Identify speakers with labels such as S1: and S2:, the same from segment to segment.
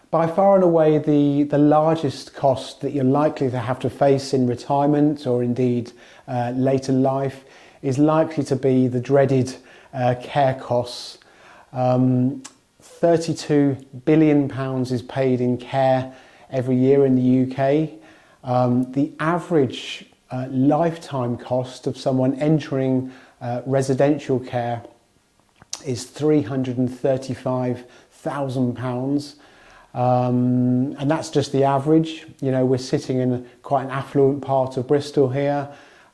S1: By far and away, the largest cost that you're likely to have to face in retirement or indeed later life is likely to be the dreaded care costs. £32 billion is paid in care every year in the UK. The average lifetime cost of someone entering residential care is £335,000. And that's just the average. You know, we're sitting in quite an affluent part of Bristol here.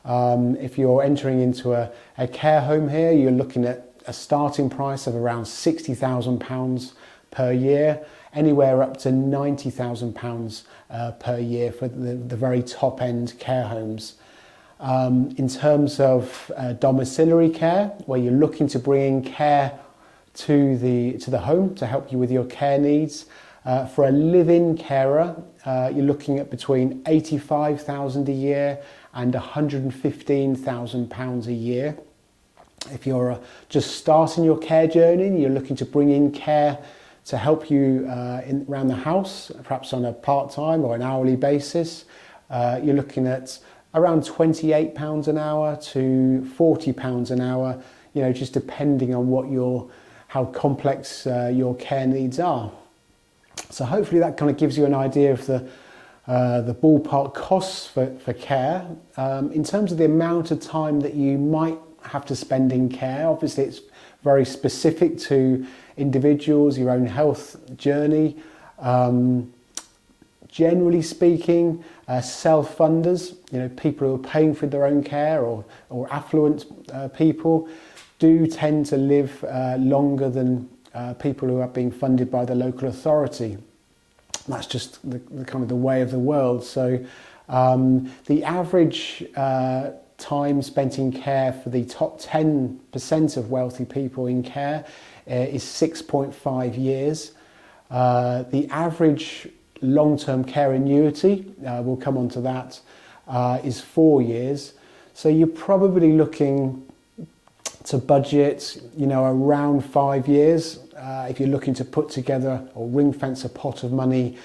S1: If you're entering into a care home here, you're looking at a starting price of around £60,000 per year, anywhere up to £90,000 per year for the very top end care homes. In terms of domiciliary care, where you're looking to bring in care to the home to help you with your care needs, for a live-in carer, you're looking at between £85,000 a year and £115,000 a year. If you're just starting your care journey, you're looking to bring in care to help you around the house, perhaps on a part-time or an hourly basis, you're looking at around £28 an hour to £40 an hour, you know, just depending on how complex your care needs are. So hopefully that kind of gives you an idea of the ballpark costs for care. In terms of the amount of time that you might have to spend in care, obviously it's very specific to individuals, your own health journey. Generally speaking, self-funders, you know, people who are paying for their own care or affluent people do tend to live longer than people who are being funded by the local authority. That's just the kind of the way of the world. So the average time spent in care for the top 10% of wealthy people in care is 6.5 years. The average long-term care annuity, we'll come on to that, is 4 years. So you're probably looking to budget, you know, around 5 years if you're looking to put together or ring fence a pot of money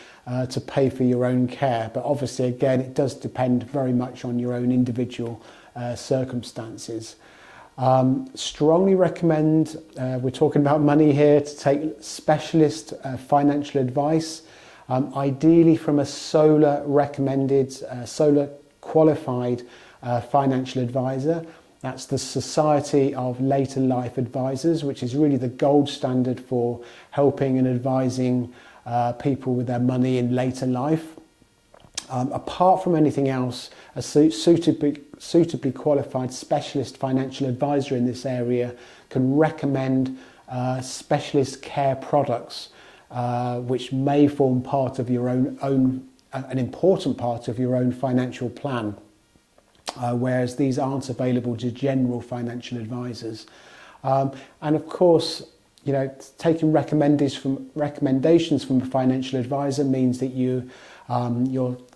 S1: to pay for your own care. But obviously, again, it does depend very much on your own individual circumstances. Strongly recommend, we're talking about money here, to take specialist financial advice, ideally from a SOLLA recommended, SOLLA qualified financial advisor. That's the Society of Later Life Advisors, which is really the gold standard for helping and advising people with their money in later life. Apart from anything else, a suitably qualified specialist financial advisor in this area can recommend specialist care products which may form part of your own an important part of your own financial plan. Whereas these aren't available to general financial advisors. And of course, you know, taking recommendations from a financial advisor means that you're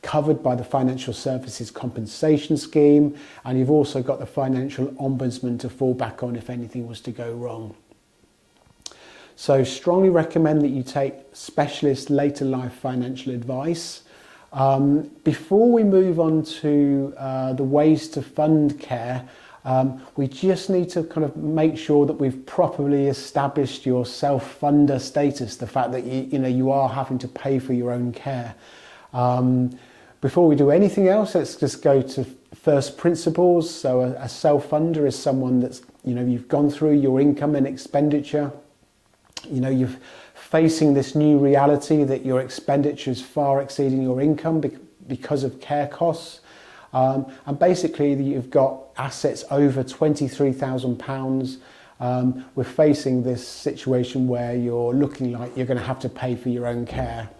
S1: covered by the Financial Services Compensation Scheme, and you've also got the Financial Ombudsman to fall back on if anything was to go wrong. So strongly recommend that you take specialist later life financial advice. Before we move on to the ways to fund care, we just need to kind of make sure that we've properly established your self-funder status, the fact that you are having to pay for your own care. Before we do anything else, let's just go to first principles. So a self-funder is someone that's, you know, you've gone through your income and expenditure. You know, you've facing this new reality that your expenditure is far exceeding your income because of care costs. And basically you've got assets over £23,000. We're facing this situation where you're looking like you're going to have to pay for your own care.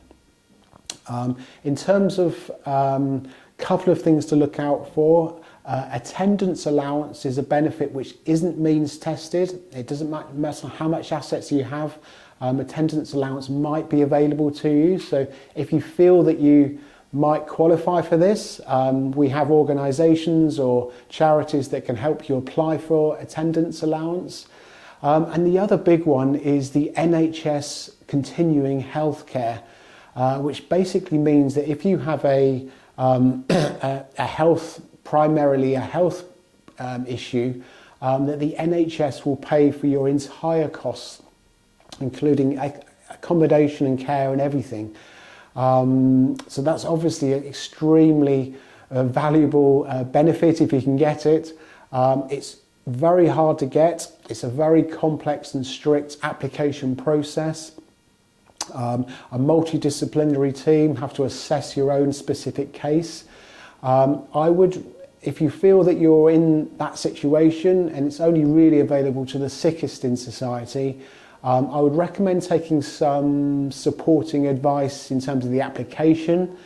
S1: In terms of a couple of things to look out for, attendance allowance is a benefit which isn't means tested. It doesn't matter how much assets you have. Attendance allowance might be available to you. So if you feel that you might qualify for this, we have organisations or charities that can help you apply for attendance allowance. And the other big one is the NHS continuing healthcare. which basically means that if you have primarily a health issue, that the NHS will pay for your entire costs, including accommodation and care and everything. So that's obviously an extremely valuable benefit if you can get it. It's very hard to get. It's a very complex and strict application process. A multidisciplinary team have to assess your own specific case. If you feel that you're in that situation and it's only really available to the sickest in society, I would recommend taking some supporting advice in terms of the application.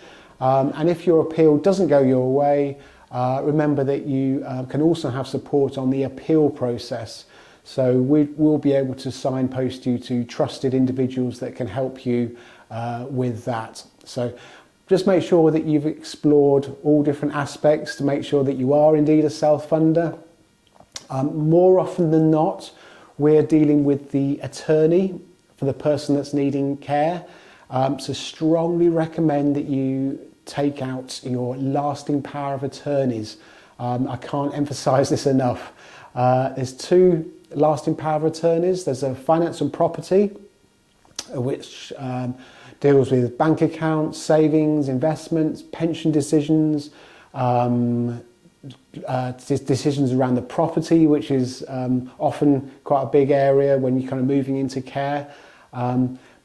S1: And if your appeal doesn't go your way, remember that you can also have support on the appeal process. So we'll be able to signpost you to trusted individuals that can help you with that. So just make sure that you've explored all different aspects to make sure that you are indeed a self-funder. More often than not, we're dealing with the attorney for the person that's needing care. So strongly recommend that you take out your lasting power of attorneys. I can't emphasize this enough. There's two lasting power of attorneys. There's a finance and property, which deals with bank accounts, savings, investments, pension decisions, decisions around the property, which is often quite a big area when you're kind of moving into care,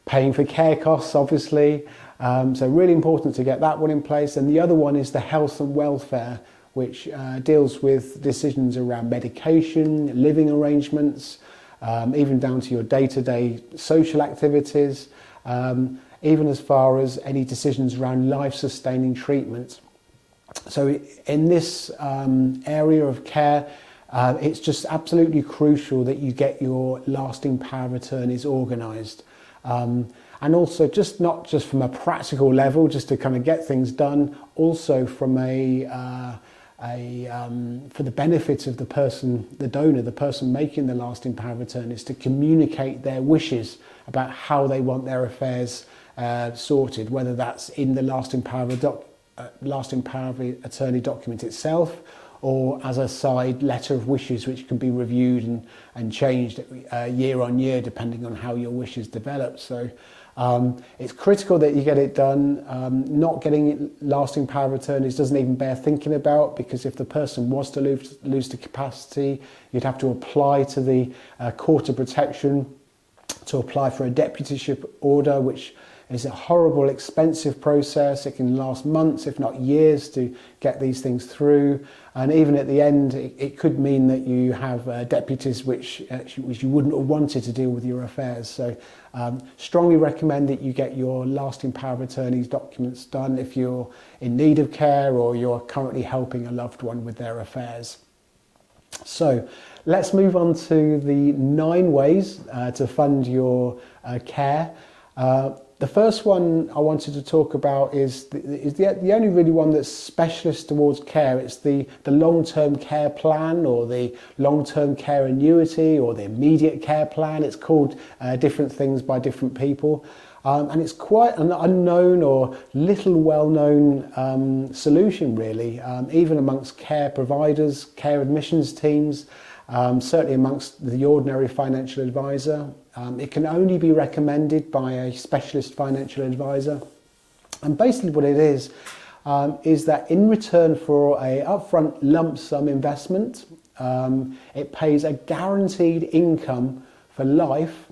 S1: paying for care costs, obviously. So really important to get that one in place. And the other one is the health and welfare, which deals with decisions around medication, living arrangements, even down to your day-to-day social activities, even as far as any decisions around life-sustaining treatment. So in this area of care, it's just absolutely crucial that you get your lasting power of attorneys organised. And also not just from a practical level, just to kind of get things done, also from for the benefit of the person, the donor, the person making the lasting power of attorney, is to communicate their wishes about how they want their affairs sorted, whether that's in the lasting power of attorney document itself, or as a side letter of wishes, which can be reviewed and changed year on year depending on how your wishes develop. So it's critical that you get it done. Not getting lasting power of attorneys doesn't even bear thinking about, because if the person was to lose the capacity, you'd have to apply to the Court of Protection to apply for a deputyship order, which is a horrible, expensive process. It can last months, if not years, to get these things through. And even at the end, it could mean that you have deputies which you wouldn't have wanted to deal with your affairs. So strongly recommend that you get your lasting power of attorney's documents done if you're in need of care or you're currently helping a loved one with their affairs. So let's move on to the 9 ways to fund your care. The first one I wanted to talk about is the only really one that's specialist towards care. It's the long-term care plan, or the long-term care annuity, or the immediate care plan. It's called different things by different people. And it's quite an unknown or little well-known solution, really, even amongst care providers, care admissions teams, certainly amongst the ordinary financial advisor. It can only be recommended by a specialist financial advisor. And basically what it is that in return for a upfront lump sum investment, it pays a guaranteed income for life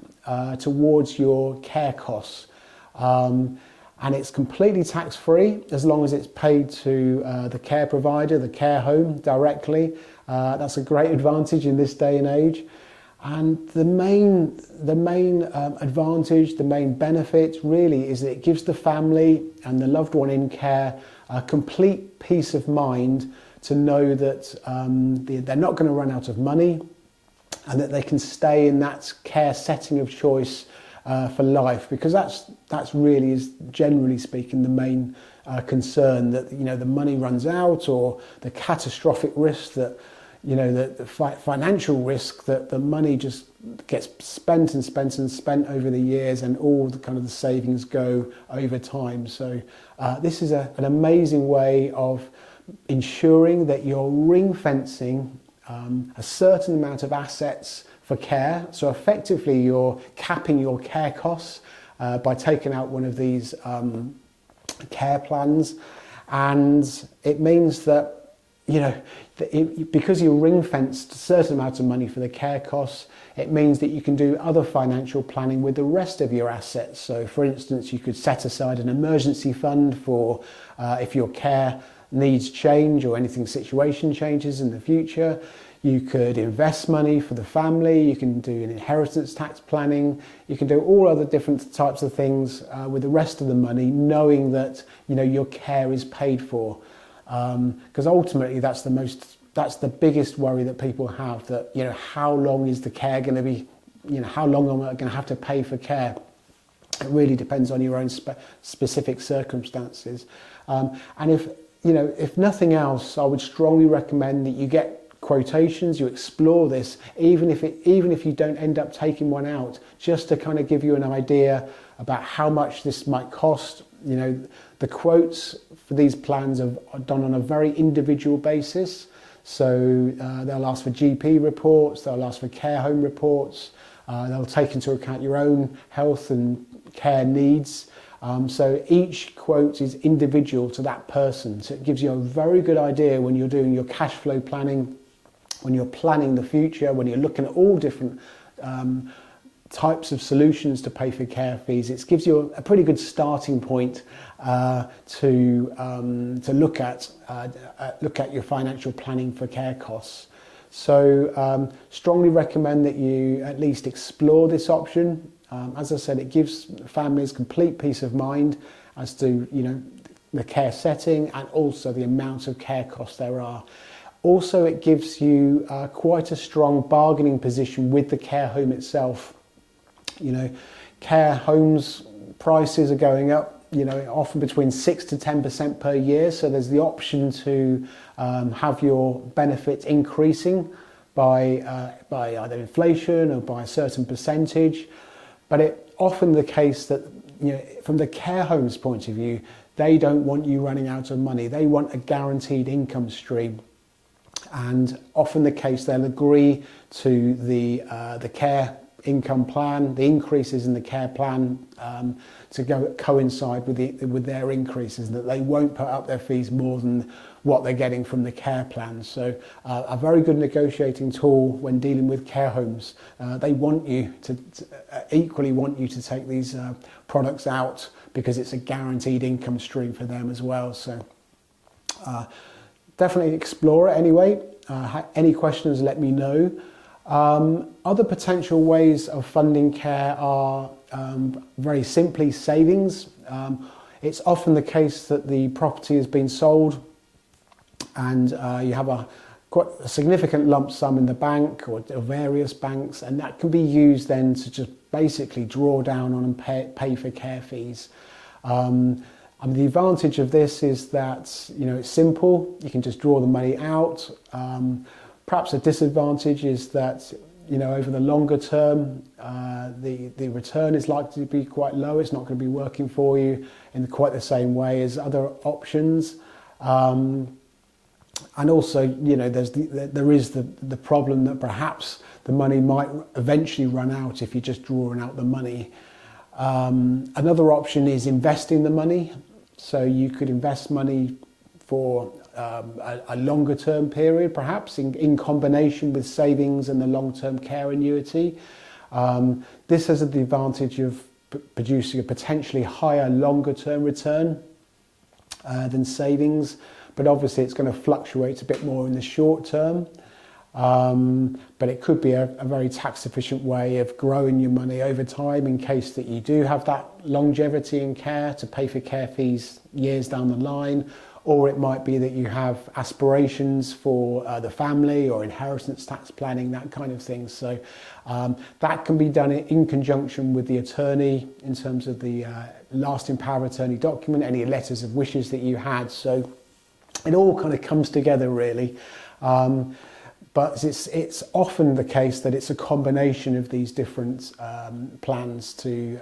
S1: towards your care costs. And it's completely tax-free as long as it's paid to the care provider, the care home directly. That's a great advantage in this day and age. And the main advantage, the main benefit really is that it gives the family and the loved one in care a complete peace of mind to know that they're not going to run out of money, and that they can stay in that care setting of choice for life, because that's really, is generally speaking, the main concern, that the money runs out, or the catastrophic risk that the financial risk that the money just gets spent and spent and spent over the years, and all the kind of the savings go over time. So this is an amazing way of ensuring that you're ring fencing a certain amount of assets for care. So effectively you're capping your care costs by taking out one of these care plans, and it means that because you ring fenced a certain amount of money for the care costs, it means that you can do other financial planning with the rest of your assets. So for instance, you could set aside an emergency fund for if your care needs change or anything situation changes in the future. You could invest money for the family, you can do an inheritance tax planning, you can do all other different types of things with the rest of the money, knowing that your care is paid for. Because ultimately that's the biggest worry that people have, that how long is the care going to be, how long am I going to have to pay for care? It really depends on your own specific circumstances. And if nothing else, I would strongly recommend that you get quotations, you explore this, even if you don't end up taking one out, just to kind of give you an idea about how much this might cost. The quotes for these plans are done on a very individual basis. So they'll ask for GP reports, they'll ask for care home reports, they'll take into account your own health and care needs. So each quote is individual to that person. So it gives you a very good idea when you're doing your cash flow planning, when you're planning the future, when you're looking at all different types of solutions to pay for care fees. It gives you a pretty good starting point to look at your financial planning for care costs. So strongly recommend that you at least explore this option. As I said, it gives families complete peace of mind as to the care setting and also the amount of care costs there are. Also, it gives you quite a strong bargaining position with the care home itself. Care homes prices are going up, often between 6 to 10% per year. So there's the option to have your benefits increasing by either inflation or by a certain percentage. But it's often the case that, from the care home's point of view, they don't want you running out of money. They want a guaranteed income stream. And often the case, they'll agree to the care income plan, the increases in the care plan to coincide with their increases, that they won't put up their fees more than what they're getting from the care plan. So a very good negotiating tool when dealing with care homes. They want you to equally want you to take these products out because it's a guaranteed income stream for them as well. So definitely explore it anyway. Any questions, let me know. Other potential ways of funding care are very simply savings. It's often the case that the property has been sold and you have quite a significant lump sum in the bank or various banks, and that can be used then to just basically draw down on and pay for care fees. And the advantage of this is that it's simple. You can just draw the money out. Perhaps a disadvantage is that over the longer term, the return is likely to be quite low. It's not going to be working for you in quite the same way as other options. And also, there is the problem that perhaps the money might eventually run out if you're just drawing out the money. Another option is investing the money. So you could invest money for a longer term period, perhaps in combination with savings and the long-term care annuity. This has the advantage of producing a potentially higher longer term return than savings, but obviously it's going to fluctuate a bit more in the short term. But it could be a very tax efficient way of growing your money over time in case that you do have that longevity in care to pay for care fees years down the line, or it might be that you have aspirations for the family or inheritance tax planning, that kind of thing. So that can be done in conjunction with the attorney in terms of the lasting power of attorney document, any letters of wishes that you had. So it all kind of comes together really. but it's often the case that it's a combination of these different plans to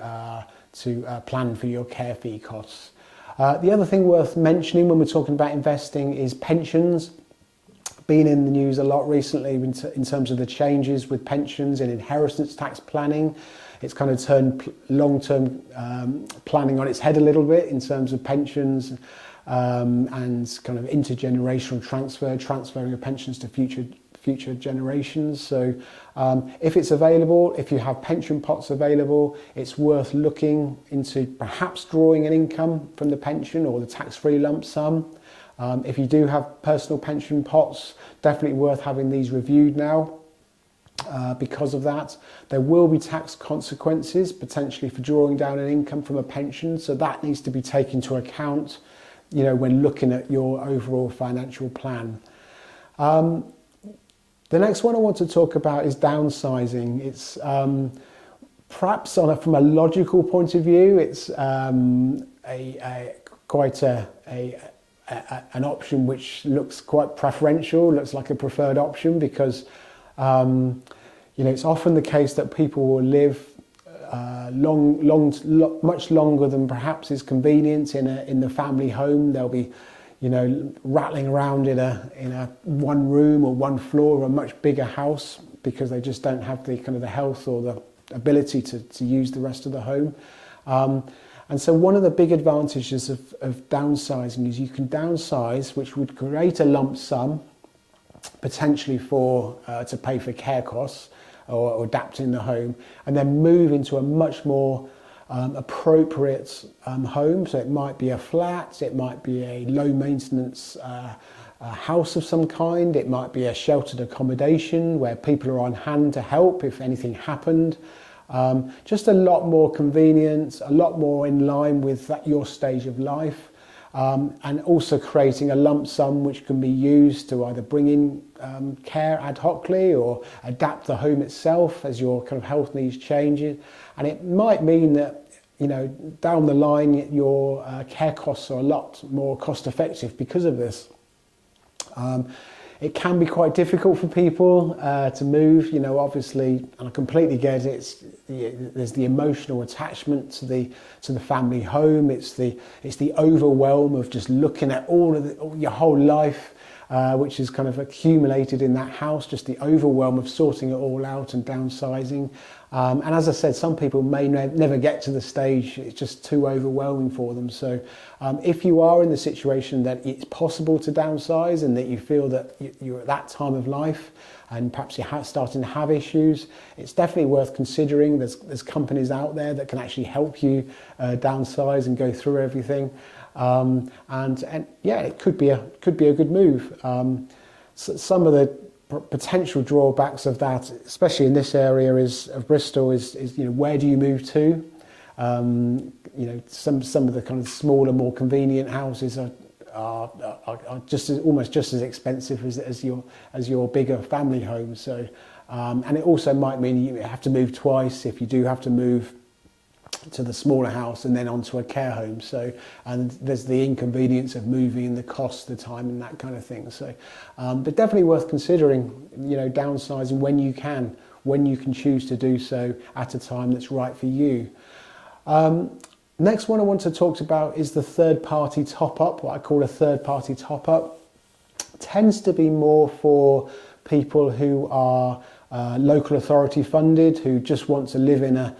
S1: plan for your care fee costs. The other thing worth mentioning when we're talking about investing is pensions. Been in the news a lot recently in terms of the changes with pensions and inheritance tax planning. It's kind of turned long-term planning on its head a little bit in terms of pensions and kind of intergenerational transferring of pensions to future generations. So if it's available, if you have pension pots available, it's worth looking into perhaps drawing an income from the pension or the tax-free lump sum. If you do have personal pension pots, definitely worth having these reviewed now. Because of that, there will be tax consequences potentially for drawing down an income from a pension, so that needs to be taken into account, you know, when looking at your overall financial plan. The next one I want to talk about is downsizing. It's perhaps from a logical point of view, it's quite an option which looks quite preferential, looks like a preferred option, because you know, it's often the case that people will live much longer than perhaps is convenient in the family home. They'll be, you know, rattling around in a one room or one floor or a much bigger house because they just don't have the kind of the health or the ability to use the rest of the home. And so one of the big advantages of downsizing is you can downsize, which would create a lump sum potentially to pay for care costs or adapting the home, and then move into a much more appropriate home. So it might be a flat, it might be a low maintenance a house of some kind, it might be a sheltered accommodation where people are on hand to help if anything happened. Just a lot more convenient, a lot more in line with your stage of life, and also creating a lump sum which can be used to either bring in care ad hocly or adapt the home itself as your kind of health needs changes. And it might mean that, you know, down the line your care costs are a lot more cost effective because of this. It can be quite difficult for people to move, you know, obviously, and I completely get it. There's the emotional attachment to the family home. It's the overwhelm of just looking at your whole life, which is kind of accumulated in that house. Just the overwhelm of sorting it all out and downsizing. And as I said, some people may never get to the stage, it's just too overwhelming for them. So if you are in the situation that it's possible to downsize and that you feel that you're at that time of life and perhaps you're starting to have issues, it's definitely worth considering. There's companies out there that can actually help you downsize and go through everything. And yeah, it could be a good move. So some of the potential drawbacks of that, especially in this area of Bristol, is you know, where do you move to? You know, some of the kind of smaller, more convenient houses are almost just as expensive as your bigger family home. So, and it also might mean you have to move twice if you do have to move to the smaller house and then onto a care home. So, and there's the inconvenience of moving and the cost, the time and that kind of thing. So, but definitely worth considering, you know, downsizing when you can choose to do so at a time that's right for you. Next one I want to talk about is the third-party top-up, what I call a third-party top-up. Tends to be more for people who are local authority funded, who just want to live in a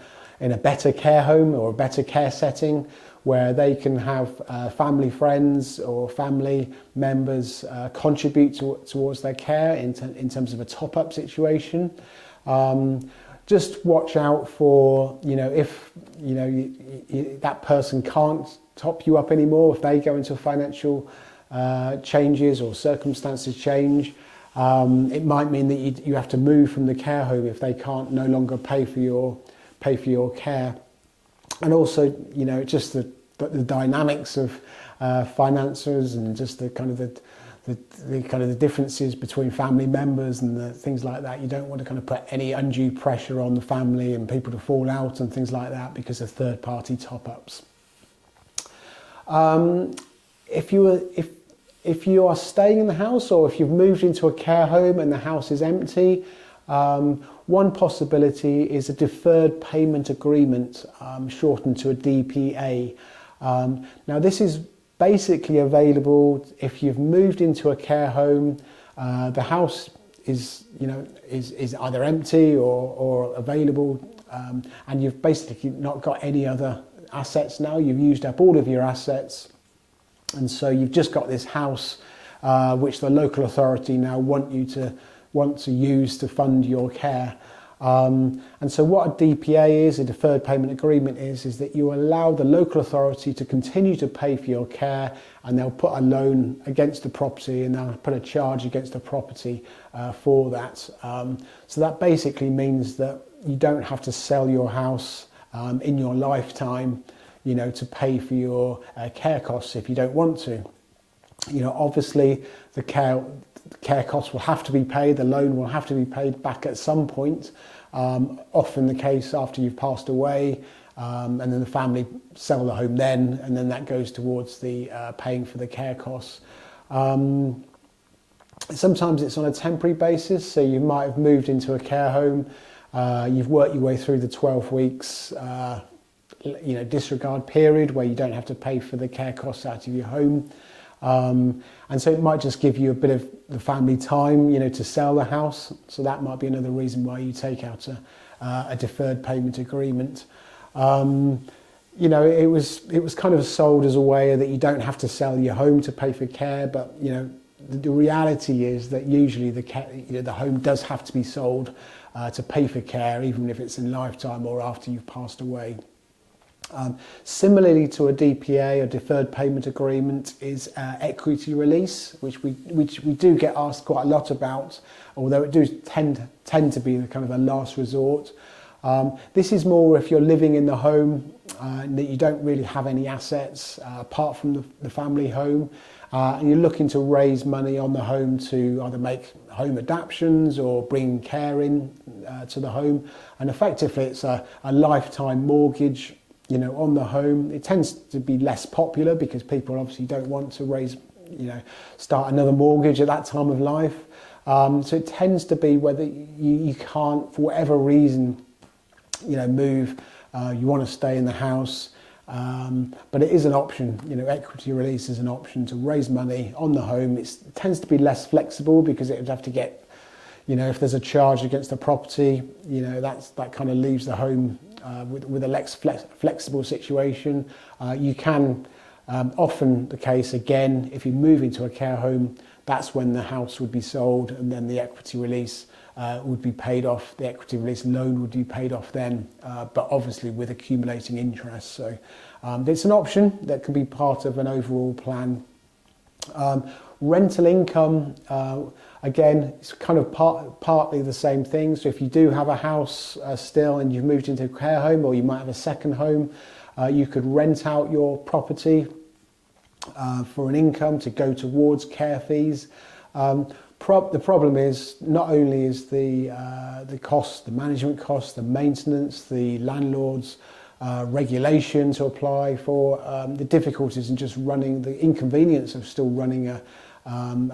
S1: better care home or a better care setting where they can have family friends or family members contribute towards their care in terms of a top-up situation. Just watch out for, you know, if, you know, that person can't top you up anymore, if they go into financial changes or circumstances change. It might mean that you have to move from the care home if they can't no longer pay for your care. And also, you know, just the dynamics of finances and just the kind of the differences between family members and the things like that. You don't want to kind of put any undue pressure on the family and people to fall out and things like that because of third-party top-ups. if you are staying in the house, or if you've moved into a care home and the house is empty, one possibility is a deferred payment agreement, shortened to a DPA. Now this is basically available if you've moved into a care home, the house is either empty or available, and you've basically not got any other assets now. You've used up all of your assets, and so you've just got this house which the local authority now want to use to fund your care. And so what a DPA is, a deferred payment agreement, is that you allow the local authority to continue to pay for your care, and they'll put a loan against the property, and they'll put a charge against the property for that. So that basically means that you don't have to sell your house in your lifetime, to pay for your care costs if you don't want to. Obviously the care costs will have to be paid, the loan will have to be paid back at some point, often the case after you've passed away, and then the family sell the home then, and then that goes towards the paying for the care costs. Sometimes it's on a temporary basis, so you might have moved into a care home, you've worked your way through the 12 weeks disregard period where you don't have to pay for the care costs out of your home. And so it might just give you a bit of the family time, to sell the house. So that might be another reason why you take out a deferred payment agreement. It was kind of sold as a way that you don't have to sell your home to pay for care, but the reality is that usually the home does have to be sold to pay for care, even if it's in lifetime or after you've passed away. Similarly to a DPA, a deferred payment agreement, is equity release, which we do get asked quite a lot about, although it does tend to be the kind of a last resort. This is more if you're living in the home that you don't really have any assets apart from the family home, and you're looking to raise money on the home to either make home adaptations or bring care in to the home, and effectively it's a lifetime mortgage on the home. It tends to be less popular because people obviously don't want to start another mortgage at that time of life. So it tends to be whether you can't, for whatever reason, move, you want to stay in the house, but it is an option. Equity release is an option to raise money on the home. It tends to be less flexible because it would have to get, if there's a charge against the property, that kind of leaves the home with a less flexible situation. You can, often the case again, if you move into a care home, that's when the house would be sold, and then the equity release would be paid off. The equity release loan would be paid off then, but obviously with accumulating interest. So it's an option that can be part of an overall plan. Rental income, again, it's kind of partly the same thing. So if you do have a house still and you've moved into a care home, or you might have a second home, you could rent out your property for an income to go towards care fees. The problem is not only is the cost, the management cost, the maintenance, the landlord's regulation to apply for, the difficulties in just running, the inconvenience of still running a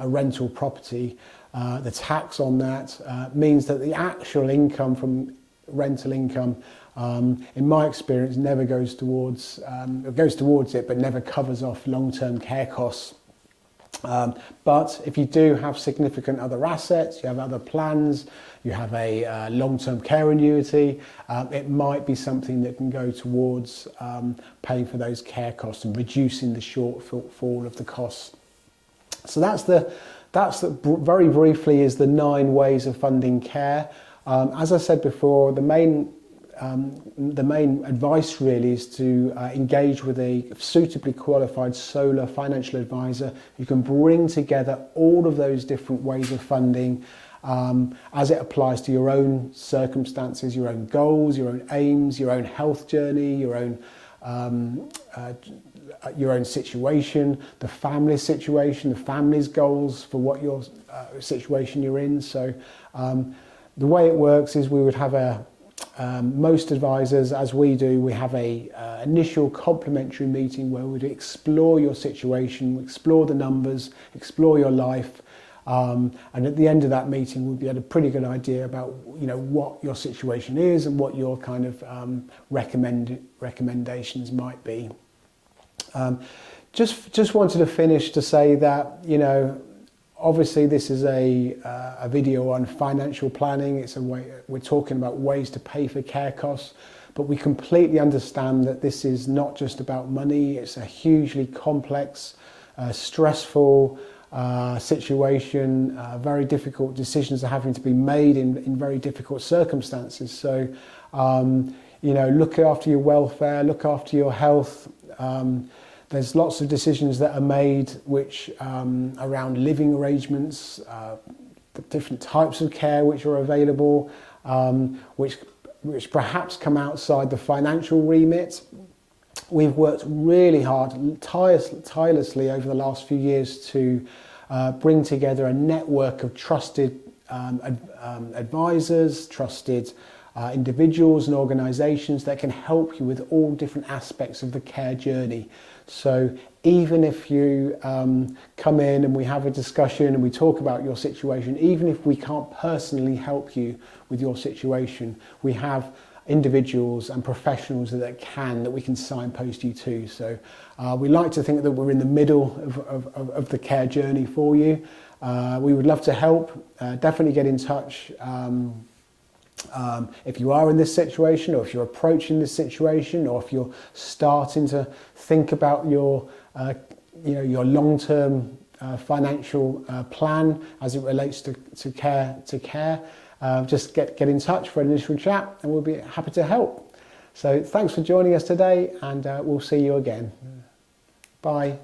S1: rental property, the tax on that means that the actual income from rental income, in my experience, never goes towards it, but never covers off long-term care costs. But if you do have significant other assets, you have other plans, you have a long-term care annuity, it might be something that can go towards paying for those care costs and reducing the shortfall of the costs. So that's very briefly is the 9 ways of funding care. As I said before, the main advice really is to engage with a suitably qualified SOLLA financial advisor who can bring together all of those different ways of funding as it applies to your own circumstances, your own goals, your own aims, your own health journey, your own situation, the family's situation, the family's goals for what your situation you're in. So the way it works is we would have most advisors, as we do, we have a initial complimentary meeting where we explore your situation, explore the numbers, explore your life, and at the end of that meeting we'll get a pretty good idea about what your situation is and what your kind of recommendations might be. Just wanted to finish to say that obviously this is a video on financial planning. It's a way we're talking about ways to pay for care costs, but we completely understand that this is not just about money. It's a hugely complex, stressful situation. Very difficult decisions are having to be made in very difficult circumstances. So look after your welfare, look after your health. There's lots of decisions that are made which around living arrangements, the different types of care which are available, which perhaps come outside the financial remit. We've worked really hard, tirelessly over the last few years to bring together a network of trusted advisors, trusted individuals and organisations that can help you with all different aspects of the care journey. So even if you come in and we have a discussion and we talk about your situation, even if we can't personally help you with your situation, we have individuals and professionals that we can signpost you to. So we like to think that we're in the middle of the care journey for you. We would love to help. Definitely get in touch. If you are in this situation, or if you're approaching this situation, or if you're starting to think about your long-term financial plan as it relates to care, just get in touch for an initial chat, and we'll be happy to help. So thanks for joining us today, and we'll see you again. Bye.